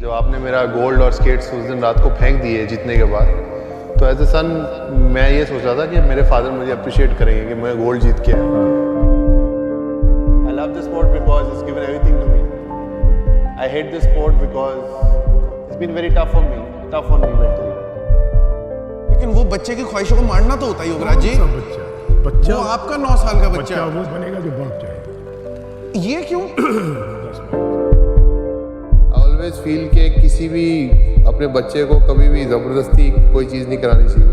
जब आपने मेरा गोल्ड और स्केट्स उस दिन रात को फेंक दिए जीतने के बाद, तो एज ए सन मैं ये सोच रहा था कि मेरे फादर मुझे अप्रिशिएट करेंगे कि मैं गोल्ड जीत के आया। I love this sport because it's given everything to me. I hate this sport because it's been very tough on me mentally. लेकिन वो बच्चे की ख्वाहिशों को मारना तो होता है युवराज जी। बच्चा वो आपका 9 साल का बच्चा वो बनेगा जो बढ़ जाएगा। ये क्यों? ऑलवेज फील के किसी भी अपने बच्चे को कभी भी जबरदस्ती कोई चीज़ नहीं करानी चाहिए।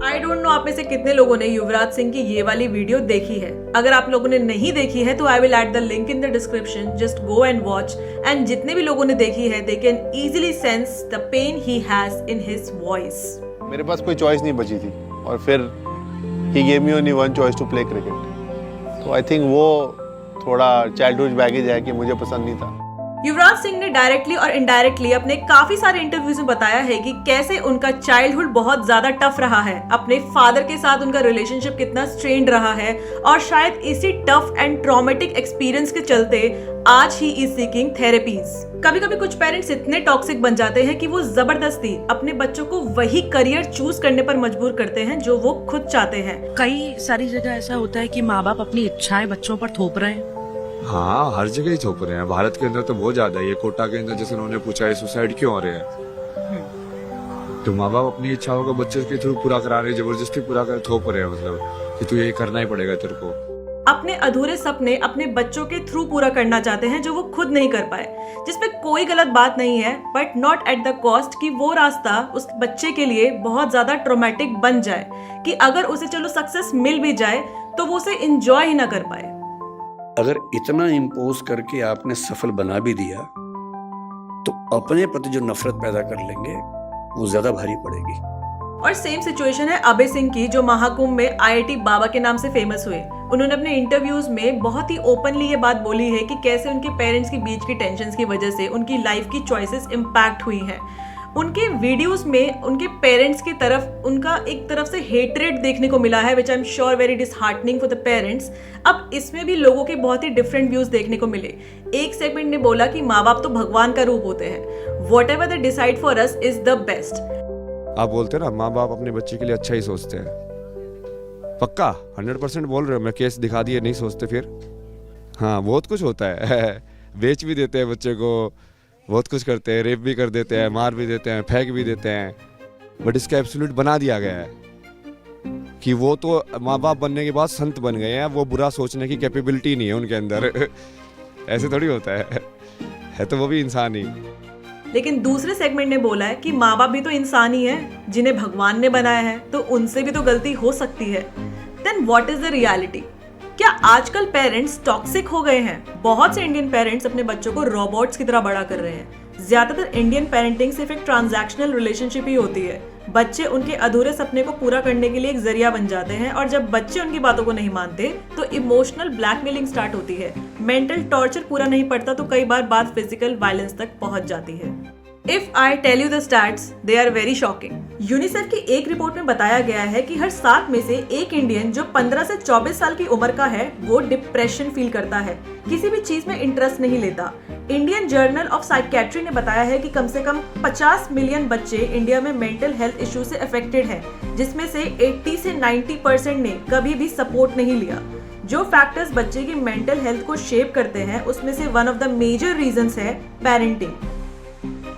आई डोंट नो आप में से कितने लोगों ने युवराज सिंह की ये वाली वीडियो देखी है। अगर आप लोगों ने नहीं देखी है तो I will add the link in the description, just go and watch. And जितने भी लोगों ने देखी है they can easily sense the pain he has in his voice. मेरे पास कोई चॉइस नहीं बची थी और फिर he gave me only one choice to play cricket. तो आई थिंक वो थोड़ा चाइल्डहुड बैगेज है कि मुझे पसंद नहीं था। युवराज सिंह ने डायरेक्टली और इनडायरेक्टली अपने काफी सारे इंटरव्यूज में बताया है कि कैसे उनका चाइल्डहुड बहुत ज्यादा टफ रहा है, अपने फादर के साथ उनका रिलेशनशिप कितना स्ट्रेन्ड रहा है और शायद इसी टफ एंड ट्रॉमेटिक एक्सपीरियंस के चलते आज ही इज सीकिंग थेरेपीज। कभी कभी कुछ पेरेंट्स इतने टॉक्सिक बन जाते हैं कि वो जबरदस्ती अपने बच्चों को वही करियर चूज करने पर मजबूर करते हैं जो वो खुद चाहते हैं। कई सारी जगह ऐसा होता है कि माँ बाप अपनी इच्छाएं बच्चों पर थोप रहे हैं। हाँ, हर जगह ही थोप रहे हैं। भारत के अंदर तो बहुत ज्यादा है। ये कोटा के अंदर जैसे उन्होंने पूछा है सुसाइड क्यों हो रहे हैं, तो माँ बाप अपनी इच्छाओं को बच्चे के थ्रू पूरा करा रहे हैं, जबरदस्ती पूरा कर थोप रहे हैं, मतलब कि तू ये करना ही पड़ेगा तेरे को। अपने अधूरे सपने अपने बच्चों के थ्रू पूरा करना चाहते हैं जो वो खुद नहीं कर पाए, जिसमें कोई गलत बात नहीं है, but not at the cost कि वो रास्ता उस बच्चे के लिए बहुत ज्यादा ट्रॉमेटिक बन जाए कि अगर उसे चलो सक्सेस मिल भी जाए तो वो उसे एंजॉय ही ना कर पाए। अगर इतना इम्पोज करके आपने सफल बना भी दिया तो अपने प्रति जो नफरत पैदा कर लेंगे वो ज्यादा भारी पड़ेगी। और सेम सिचुएशन है अभय सिंह की, जो महाकुंभ में IIT बाबा के नाम से फेमस हुए। उन्होंने अपने इंटरव्यूज में बहुत ही ओपनली ये बात बोली है कि कैसे उनके पेरेंट्स के बीच की टेंशन्स की वजह से उनकी लाइफ की चॉइसेस इम्पैक्ट हुई हैं। उनके वीडियोस में उनके पेरेंट्स की तरफ उनका एक तरफ से हेट्रेड देखने को मिला है, which I am sure very disheartening for the parents. अब इसमें भी लोगों के बहुत ही डिफरेंट व्यूज देखने को मिले। एक सेगमेंट ने बोला कि माँ बाप तो भगवान का रूप होते हैं, what ever they decide for us is the best. आप बोलते हैं ना माँ बाप अपने बच्चे के लिए अच्छा ही सोचते हैं, पक्का 100% बोल रहे हो? मैं केस दिखा दिए नहीं सोचते फिर? हाँ, बहुत कुछ होता है बेच भी देते हैं बच्चे को, बहुत कुछ करते हैं, रेप भी कर देते हैं, मार भी देते हैं, फेंक भी देते हैं, बट इसका एब्सोल्यूट बना दिया गया है कि वो तो माँ बाप बनने के बाद संत बन गए हैं, वो बुरा सोचने की कैपेबिलिटी नहीं है उनके अंदर ऐसे थोड़ी होता है तो वो भी इंसान ही। लेकिन दूसरे सेगमेंट ने बोला है कि माँ बाप भी तो इंसान ही है जिन्हें भगवान ने बनाया है, तो उनसे भी तो गलती हो सकती है। Then what is the reality? क्या आजकल पेरेंट्स टॉक्सिक हो गए हैं? बहुत से इंडियन पेरेंट्स अपने बच्चों को रोबोट्स की तरह बड़ा कर रहे हैं। ज्यादातर इंडियन पेरेंटिंग सिर्फ एक ट्रांजैक्शनल रिलेशनशिप ही होती है। बच्चे उनके अधूरे सपने को पूरा करने के लिए एक जरिया बन जाते हैं और जब बच्चे उनकी बातों को नहीं मानते तो इमोशनल ब्लैकमेलिंग स्टार्ट होती है। मेंटल टॉर्चर पूरा नहीं पड़ता तो कई बार बात फिजिकल वायलेंस तक पहुंच जाती है। If I tell you the stats, they are very shocking. UNICEF की एक रिपोर्ट में बताया गया है कि हर 7 में से एक इंडियन जो 15 से 24 साल की उम्र का है वो डिप्रेशन फील करता है, किसी भी चीज में इंटरेस्ट नहीं लेता। इंडियन जर्नल ऑफ साइकेट्री ने बताया है कि कम से कम 50 मिलियन बच्चे इंडिया में मेंटल हेल्थ इश्यू से अफेक्टेड हैं, जिसमें से 80 से 90% ने कभी भी सपोर्ट नहीं लिया। जो फैक्टर्स बच्चे की मेंटल हेल्थ को शेप करते हैं उसमें से one of the major reasons है पेरेंटिंग।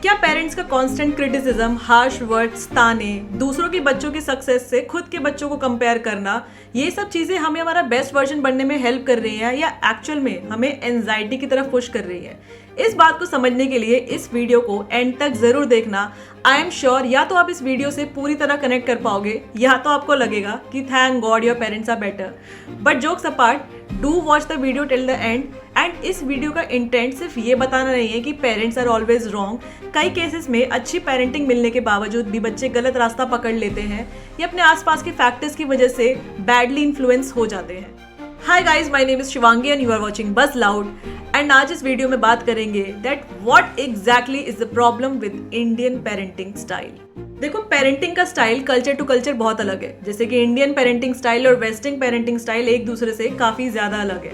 क्या पेरेंट्स का कांस्टेंट क्रिटिसिज्म, हार्श वर्ड्स, ताने, दूसरों के बच्चों की सक्सेस से खुद के बच्चों को कंपेयर करना, ये सब चीजें हमें हमारा बेस्ट वर्जन बनने में हेल्प कर रही हैं या एक्चुअल में हमें एंजाइटी की तरफ पुश कर रही है? इस बात को समझने के लिए इस वीडियो को एंड तक जरूर देखना। आई एम श्योर या तो आप इस वीडियो से पूरी तरह कनेक्ट कर पाओगे या तो आपको लगेगा कि thank God your parents are better. But jokes apart, do watch the video till the end. And इस वीडियो का इंटेंट सिर्फ ये बताना नहीं है कि पेरेंट्स आर ऑलवेज रॉन्ग। कई केसेस में अच्छी पेरेंटिंग मिलने के बावजूद भी बच्चे गलत रास्ता पकड़ लेते हैं या अपने आसपास के फैक्टर्स की वजह से बैडली इन्फ्लुएंस हो जाते हैं। Hi guys, my name is Shivangi and you are watching Buzz Loud. And आज इस वीडियो में बात करेंगे that what exactly is the problem with Indian parenting style. देखो, पेरेंटिंग का स्टाइल कल्चर टू कल्चर बहुत अलग है। जैसे कि इंडियन पेरेंटिंग स्टाइल और वेस्टर्न पेरेंटिंग स्टाइल एक दूसरे से काफी ज्यादा अलग है।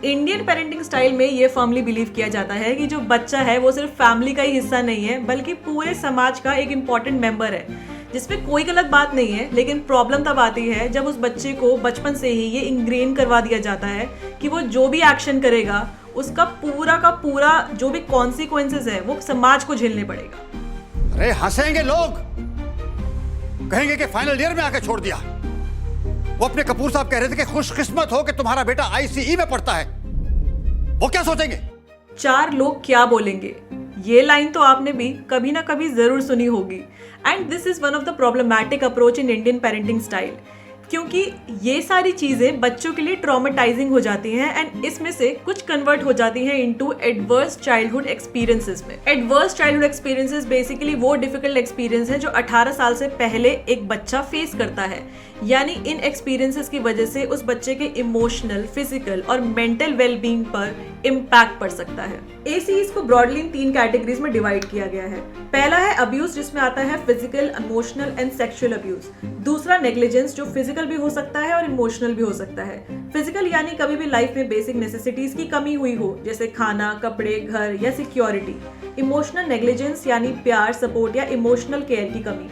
इंडियन पेरेंटिंग स्टाइल में ये फर्मली बिलीव किया जाता है कि जो बच्चा है वो सिर्फ फैमिली का ही हिस्सा नहीं है बल्कि पूरे समाज का एक इम्पॉर्टेंट मेंबर है, जिसमें कोई गलत बात नहीं है। लेकिन प्रॉब्लम तब आती है जब उस बच्चे को बचपन से ही ये इंग्रेन करवा दिया जाता है कि वो जो भी एक्शन करेगा उसका पूरा का पूरा जो भी कॉन्सिक्वेंसेस है वो समाज को झेलने पड़ेगा। अरे हंसेंगे लोग, कहेंगे कि फाइनल ईयर में आके छोड़ दिया। वो अपने कपूर साहब कह रहे थे कि खुशकिस्मत हो कि तुम्हारा बेटा आईसीई में पढ़ता है। वो क्या सोचेंगे? 4 लोग क्या बोलेंगे, ये लाइन तो आपने भी कभी ना कभी जरूर सुनी होगी। And this is one of the problematic approach in Indian parenting style, क्योंकि ये सारी चीजें बच्चों के लिए ट्रॉमेटाइजिंग हो जाती हैं एंड इसमें से कुछ कन्वर्ट हो जाती हैं इनटू एडवर्स चाइल्डहुड एक्सपीरियंसेस में। एडवर्स चाइल्डहुड एक्सपीरियंसेस बेसिकली वो डिफिकल्ट एक्सपीरियंस है जो 18 साल से पहले एक बच्चा फेस करता है, यानी इन एक्सपीरियंसेस की वजह से उस बच्चे के इमोशनल, फिजिकल और मेंटल वेलबींग पर इम्पैक्ट पड़ सकता है। ACEs को ब्रॉडली इन 3 कैटेगरीज में डिवाइड किया गया है। पहला है अब्यूज, जिसमें आता है physical, emotional and sexual abuse. दूसरा नेग्लिजेंस, जो फिजिकल भी हो सकता है और इमोशनल भी हो सकता है। फिजिकल यानी कभी भी लाइफ में बेसिक नेसेसिटीज की कमी हुई हो, जैसे खाना, कपड़े, घर या सिक्योरिटी। इमोशनल नेग्लिजेंस यानी प्यार, सपोर्ट या इमोशनल केयर की कमी।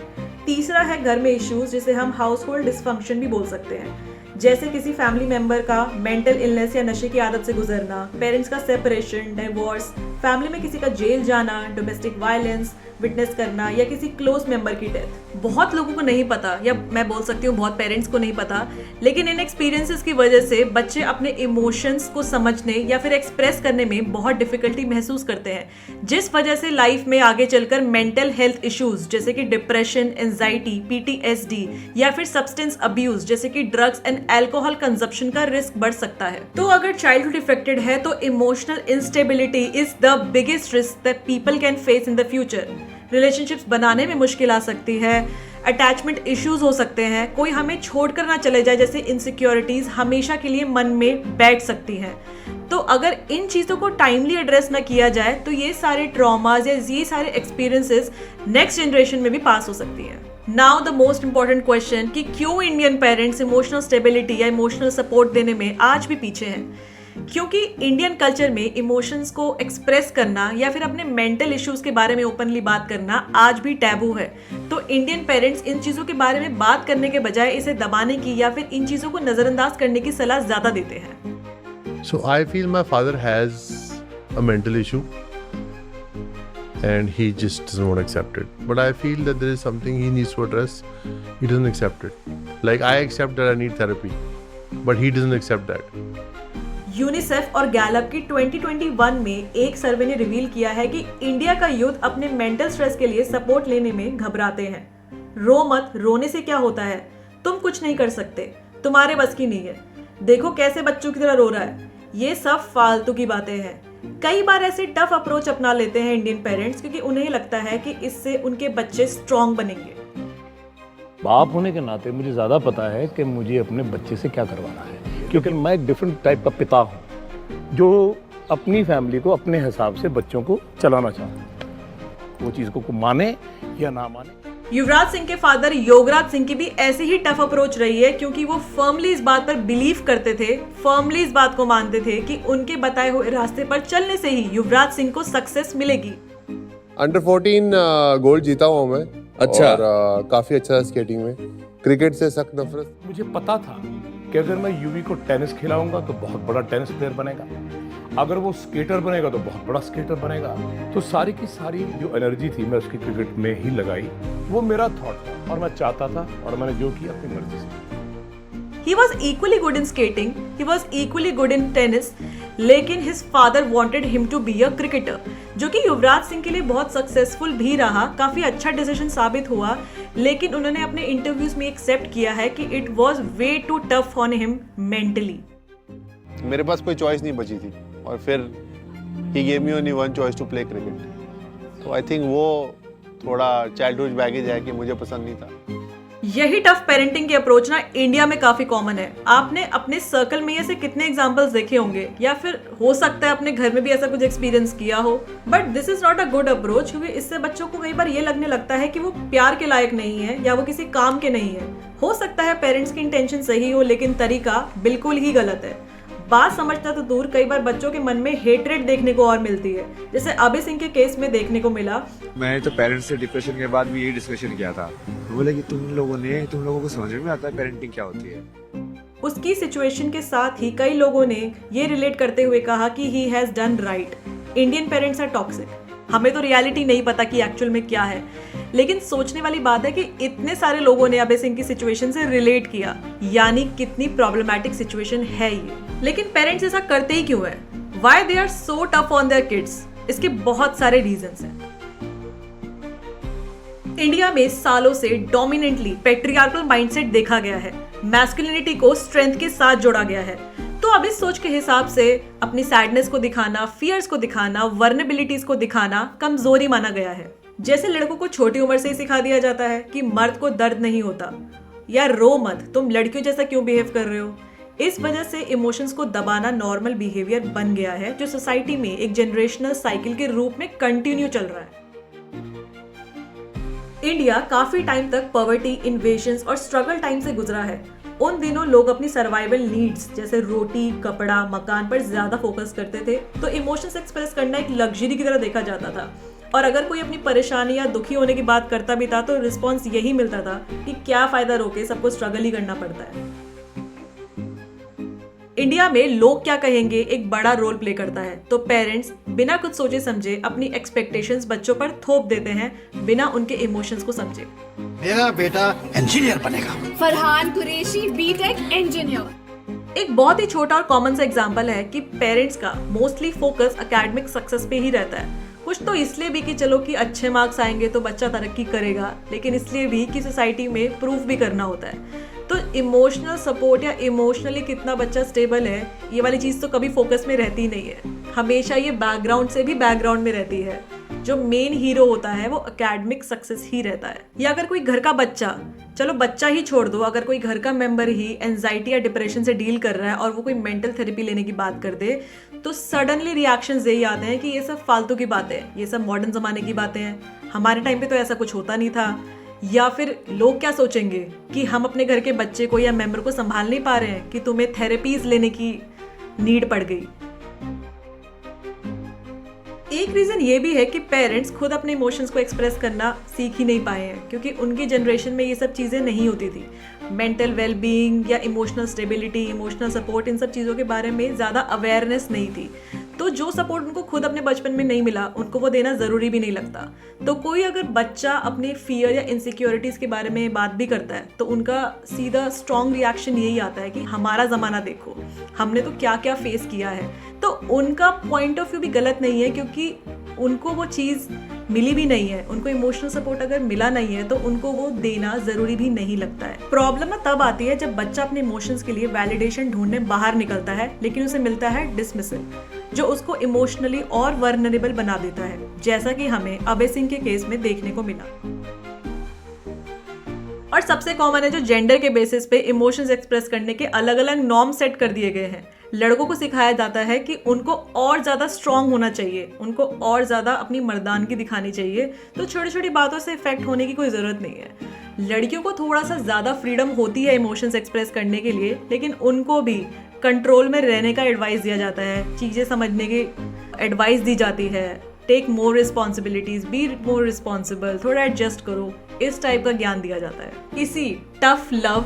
तीसरा है घर में इश्यूज, जिसे हम हाउस होल्ड डिस्फंक्शन भी बोल सकते हैं, जैसे किसी फैमिली मेंबर का मेंटल इलनेस या नशे की आदत से गुजरना, पेरेंट्स का सेपरेशन, डिवोर्स, फैमिली में किसी का जेल जाना, डोमेस्टिक वायलेंस विटनेस करना या किसी क्लोज मेंबर की डेथ। बहुत लोगों को नहीं पता, या मैं बोल सकती हूँ बहुत पेरेंट्स को नहीं पता, लेकिन इन एक्सपीरियंसेस की वजह से बच्चे अपने इमोशंस को समझने या फिर एक्सप्रेस करने में बहुत डिफिकल्टी महसूस करते हैं, जिस वजह से लाइफ में आगे चलकर मेंटल हेल्थ इश्यूज जैसे कि डिप्रेशन, एंजाइटी, PTSD या फिर सब्सटेंस अब्यूज जैसे कि ड्रग्स एंड अल्कोहल कंजप्शन का रिस्क बढ़ सकता है। तो अगर चाइल्डहुड इफेक्टेड है तो emotional instability is the biggest risk that people can face in the future. Relationships बनाने में मुश्किल आ सकती है, अटैचमेंट इश्यूज हो सकते हैं, कोई हमें छोड़कर ना चले जाए जैसे इनसिक्योरिटीज हमेशा के लिए मन में बैठ सकती हैं। तो अगर इन चीज़ों को टाइमली एड्रेस ना किया जाए तो ये सारे ट्रॉमाज या ये सारे एक्सपीरियंसेस नेक्स्ट जनरेशन में भी पास हो सकती हैं। Now the most important question कि क्यों इंडियन पेरेंट्स इमोशनल स्टेबिलिटी या इमोशनल सपोर्ट देने में आज भी पीछे हैं। क्योंकि इंडियन कल्चर में इमोशंस को एक्सप्रेस करना या फिर अपने मेंटल इश्यूज के बारे में ओपनली बात करना आज भी टैबू है। तो इंडियन पेरेंट्स इन चीज़ों के बारे में बात करने के बजाय इसे दबाने की या फिर इन चीज़ों को नज़रअंदाज करने की सलाह ज़्यादा देते हैं। So I feel my father has a mental issue and he just doesn't want to accept it. But I feel that there is something he needs to address. He doesn't accept it. Like I accept that I need therapy, but he doesn't accept that. UNICEF और Gallup की 2021 में एक सर्वे ने reveal किया है कि India का youth अपने मेंटल स्ट्रेस के लिए सपोर्ट लेने में घबराते हैं। रो मत, रोने से क्या होता है, तुम कुछ नहीं कर सकते, तुम्हारे बस की नहीं है, देखो कैसे बच्चों की तरह रो रहा है, ये सब फालतू की बातें हैं। कई बार ऐसे टफ अप्रोच अपना लेते हैं इंडियन पेरेंट्स क्योंकि उन्हें लगता है कि इससे उनके बच्चे स्ट्रॉन्ग बनेंगे। बाप होने के नाते मुझे ज़्यादा पता है कि मुझे अपने बच्चे से क्या करवाना है, क्योंकि मैं एक डिफरेंट टाइप का पिता हूँ जो अपनी फैमिली को अपने हिसाब से बच्चों को चलाना चाहता हूँ, वो चीज़ को माने या ना माने। युवराज सिंह के फादर योगराज सिंह की भी ऐसी ही टफ अप्रोच रही है क्योंकि वो फर्मली इस बात पर बिलीव करते थे, फर्मली इस बात को मानते थे कि उनके बताए हुए रास्ते पर चलने से ही युवराज सिंह को सक्सेस मिलेगी। अंडर 14 गोल्ड जीता हूँ मैं। अच्छा। और काफी अच्छा था स्केटिंग में। क्रिकेट से सख्त नफरत। मुझे पता था कि अगर मैं यूवी को टेनिस खिलाऊंगा तो बहुत बड़ा टेनिस प्लेयर बनेगा, अगर वो स्केटर बनेगा तो बहुत बड़ा स्केटर बनेगा। तो सारी की सारी जो एनर्जी थी मैं उसकी क्रिकेट में ही लगाई, वो मेरा थॉट था और मैं चाहता था और मैंने जो किया अपनी मर्जी से। He was equally good in skating, he was equally good in tennis, लेकिन his father wanted him to be a cricketer, जो कि युवराज सिंह के लिए बहुत सक्सेसफुल भी रहा, काफी अच्छा डिसीजन साबित हुआ, लेकिन उन्होंने अपने इंटरव्यूज में एक्सेप्ट किया है कि it was way too tough on him mentally. मेरे पास कोई चॉइस नहीं बची थी और फिर he gave me only one choice to play cricket. तो I think वो थोड़ा चाइल्डहुड बैगेज है कि मुझे पसंद नहीं था। यही टफ पेरेंटिंग की अप्रोच ना इंडिया में काफी कॉमन है। आपने अपने सर्कल में ऐसे कितने एग्जांपल्स देखे होंगे या फिर हो सकता है अपने घर में भी ऐसा कुछ एक्सपीरियंस किया हो, but this is not a good approach क्योंकि इससे बच्चों को कई बार ये लगने लगता है कि वो प्यार के लायक नहीं है या वो किसी काम के नहीं है। हो सकता है पेरेंट्स की इंटेंशन सही हो लेकिन तरीका बिल्कुल ही गलत है। बात समझना तो दूर, कई बार बच्चों के मन में हेट्रेड देखने को और मिलती है, जैसे अभय सिंह के केस में देखने को मिला। मैंने तो पेरेंट्स से डिप्रेशन के बाद भी यही डिस्कशन किया था। बोले कि तुम लोगों को समझ में आता है पेरेंटिंग क्या होती है। उसकी सिचुएशन के साथ ही कई लोगों ने ये रिलेट करते हुए कहा कि he has done right, Indian parents are toxic. हमें तो रियलिटी नहीं पता कि एक्चुअल में क्या है, लेकिन सोचने वाली बात है कि इतने सारे लोगों ने अभय सिंह की सिचुएशन से रिलेट किया, यानी कितनी प्रॉब्लमैटिक सिचुएशन है ये। लेकिन पेरेंट्स ऐसा करते ही क्यों है? Why they are so tough on their kids? इसके बहुत सारे रीजंस हैं। इंडिया में सालों से डोमिनेंटली पेट्रियार्कल माइंडसेट देखा गया है, मैस्कुलिनिटी को स्ट्रेंथ के साथ जोड़ा गया है। तो अब इस सोच के हिसाब से अपनी सैडनेस को दिखाना, फियर्स को दिखाना, वर्नेबिलिटीज को दिखाना कमजोरी माना गया है। जैसे लड़कों को छोटी उम्र से ही सिखा दिया जाता है कि मर्द को दर्द नहीं होता, या रो मत, तुम लड़कियों जैसा क्यों बिहेव कर रहे हो। इस वजह से इमोशंस को दबाना नॉर्मल बिहेवियर बन गया है, जो सोसाइटी में एक जनरेशनल साइकिल के रूप में कंटिन्यू चल रहा है। इंडिया काफी टाइम तक पॉवर्टी, इन्वेशंस और स्ट्रगल टाइम से गुजरा है। उन दिनों लोग अपनी सर्वाइवल नीड्स जैसे रोटी, कपड़ा, मकान पर ज्यादा फोकस करते थे, तो इमोशंस एक्सप्रेस करना एक लग्जरी की तरह देखा जाता था। और अगर कोई अपनी परेशानी या दुखी होने की बात करता भी था तो रिस्पॉन्स यही मिलता था कि क्या फायदा रोके, सबको स्ट्रगल ही करना पड़ता है। इंडिया में लोग क्या कहेंगे एक बड़ा रोल प्ले करता है, तो पेरेंट्स बिना कुछ सोचे समझे अपनी एक्सपेक्टेशंस बच्चों पर थोप देते हैं, बिना उनके इमोशंस को समझे। मेरा बेटा इंजीनियर बनेगा। Farhan Qureshi BTech engineer. एक बहुत ही छोटा और कॉमन सा एग्जांपल है कि पेरेंट्स का मोस्टली फोकस एकेडमिक सक्सेस पे ही रहता है। कुछ तो इसलिए भी कि चलो कि अच्छे मार्क्स आएंगे तो बच्चा तरक्की करेगा, लेकिन इसलिए भी कि सोसाइटी में प्रूफ भी करना होता है। तो इमोशनल सपोर्ट या इमोशनली कितना बच्चा स्टेबल है, ये वाली चीज़ तो कभी फोकस में रहती नहीं है। हमेशा ये बैकग्राउंड से भी बैकग्राउंड में रहती है। जो मेन हीरो होता है वो एकेडमिक सक्सेस ही रहता है। या अगर कोई घर का बच्चा, चलो बच्चा ही छोड़ दो, अगर कोई घर का मेंबर ही एंजाइटी या डिप्रेशन से डील कर रहा है और वो कोई मेंटल थेरेपी लेने की बात कर दे, तो सडनली रिएक्शंस यही आते हैं कि ये सब फालतू की बातें हैं, ये सब मॉडर्न जमाने की बातें हैं, हमारे टाइम पे तो ऐसा कुछ होता नहीं था। या फिर लोग क्या सोचेंगे कि हम अपने घर के बच्चे को या मेंबर को संभाल नहीं पा रहे हैं कि तुम्हें थेरेपीज लेने की नीड पड़ गई। एक रीजन ये भी है कि पेरेंट्स खुद अपने इमोशंस को एक्सप्रेस करना सीख ही नहीं पाए हैं, क्योंकि उनकी जनरेशन में ये सब चीज़ें नहीं होती थी। मेंटल वेलबींग या इमोशनल स्टेबिलिटी, इमोशनल सपोर्ट, इन सब चीज़ों के बारे में ज़्यादा अवेयरनेस नहीं थी। तो जो सपोर्ट उनको खुद अपने बचपन में नहीं मिला, उनको वो देना ज़रूरी भी नहीं लगता। तो कोई अगर बच्चा अपने फियर या इनसिक्योरिटीज़ के बारे में बात भी करता है तो उनका सीधा स्ट्रॉन्ग रिएक्शन यही आता है कि हमारा ज़माना देखो, हमने तो क्या क्या फेस किया है। तो उनका पॉइंट ऑफ व्यू भी गलत नहीं है, क्योंकि उनको वो चीज़ मिली भी नहीं है। उनको इमोशनल सपोर्ट अगर मिला नहीं है तो उनको वो देना ज़रूरी भी नहीं लगता है। प्रॉब्लम ना तब आती है जब बच्चा अपने इमोशंस के लिए वैलिडेशन ढूंढने बाहर निकलता है, लेकिन उसे मिलता है डिसमिसल, जो उसको इमोशनली और वर्नरेबल बना देता है, जैसा कि हमें अभय सिंह के केस में देखने को मिला। और सबसे कॉमन है जो जेंडर के बेसिस पे इमोशंस एक्सप्रेस करने के अलग अलग नॉर्म सेट कर दिए गए हैं। लड़कों को सिखाया जाता है कि उनको और ज़्यादा स्ट्रांग होना चाहिए, उनको और ज़्यादा अपनी मर्दानगी दिखानी चाहिए, तो छोटी छोटी बातों से इफेक्ट होने की कोई ज़रूरत नहीं है। लड़कियों को थोड़ा सा ज़्यादा फ्रीडम होती है इमोशंस एक्सप्रेस करने के लिए, लेकिन उनको भी कंट्रोल में रहने का एडवाइस दिया जाता है, चीज़ें समझने की एडवाइस दी जाती है, take more responsibilities, be more responsible, थोड़ा एडजस्ट करो, इस टाइप का ज्ञान दिया जाता है। इसी टफ लव,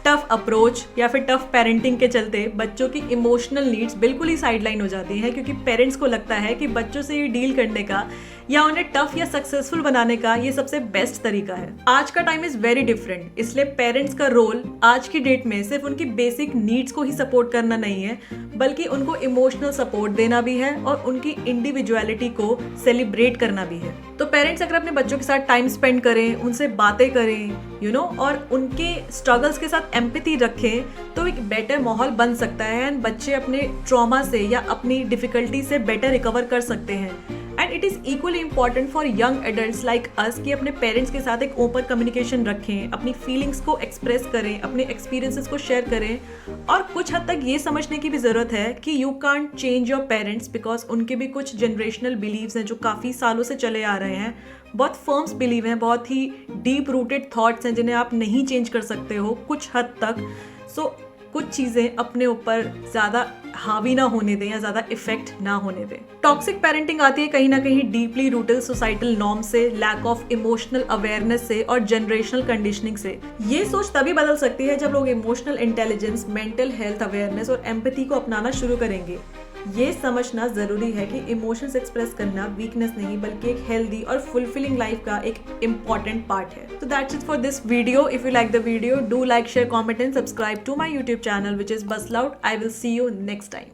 टफ अप्रोच या फिर टफ पेरेंटिंग के चलते बच्चों की इमोशनल नीड्स बिल्कुल ही साइडलाइन हो जाती हैं, क्योंकि पेरेंट्स को लगता है कि बच्चों से ये डील करने का या उन्हें टफ या सक्सेसफुल बनाने का ये सबसे बेस्ट तरीका है। आज का टाइम इज वेरी डिफरेंट, इसलिए पेरेंट्स का रोल आज की डेट में सिर्फ उनकी बेसिक नीड्स को ही सपोर्ट करना नहीं है, बल्कि उनको इमोशनल सपोर्ट देना भी है और उनकी इंडिविजुअलिटी को सेलिब्रेट करना भी है। तो पेरेंट्स अगर अपने बच्चों के साथ टाइम स्पेंड करें, उनसे बातें करें, और उनके स्ट्रगल्स के साथ एम्पैथी रखें, तो एक बेटर माहौल बन सकता है एंड बच्चे अपने ट्रॉमा से या अपनी डिफिकल्टी से बेटर रिकवर कर सकते हैं। And it is equally important for young adults like us कि अपने पेरेंट्स के साथ एक ओपन कम्युनिकेशन रखें, अपनी फीलिंग्स को एक्सप्रेस करें, अपने एक्सपीरियंसेस को शेयर करें, और कुछ हद तक ये समझने की भी ज़रूरत है कि you can't change your parents, because उनके भी कुछ जनरेशनल बिलीव्स हैं जो काफ़ी सालों से चले आ रहे हैं, बहुत फर्म्स बिलीव हैं, बहुत ही डीप रूटेड थॉट्स हैं जिन्हें आप नहीं चेंज कर सकते हो कुछ हद तक। सो कुछ चीज़ें अपने ऊपर ज़्यादा हावी ना होने दें या ज्यादा इफेक्ट ना होने दें। टॉक्सिक पेरेंटिंग आती है कहीं ना कहीं डीपली रूटेड सोसाइटल नॉर्म से, लैक ऑफ इमोशनल अवेयरनेस से और जनरेशनल कंडीशनिंग से। ये सोच तभी बदल सकती है जब लोग emotional intelligence, mental health awareness और एम्पैथी को अपनाना शुरू करेंगे। ये समझना जरूरी है कि इमोशंस एक्सप्रेस करना वीकनेस नहीं बल्कि एक हेल्दी और फुलफिलिंग लाइफ का एक इम्पॉर्टेंट पार्ट है। तो that's it for this video. If you like the video, do like, share, comment and subscribe to my YouTube channel which is Buzz Loud. I will see you next time.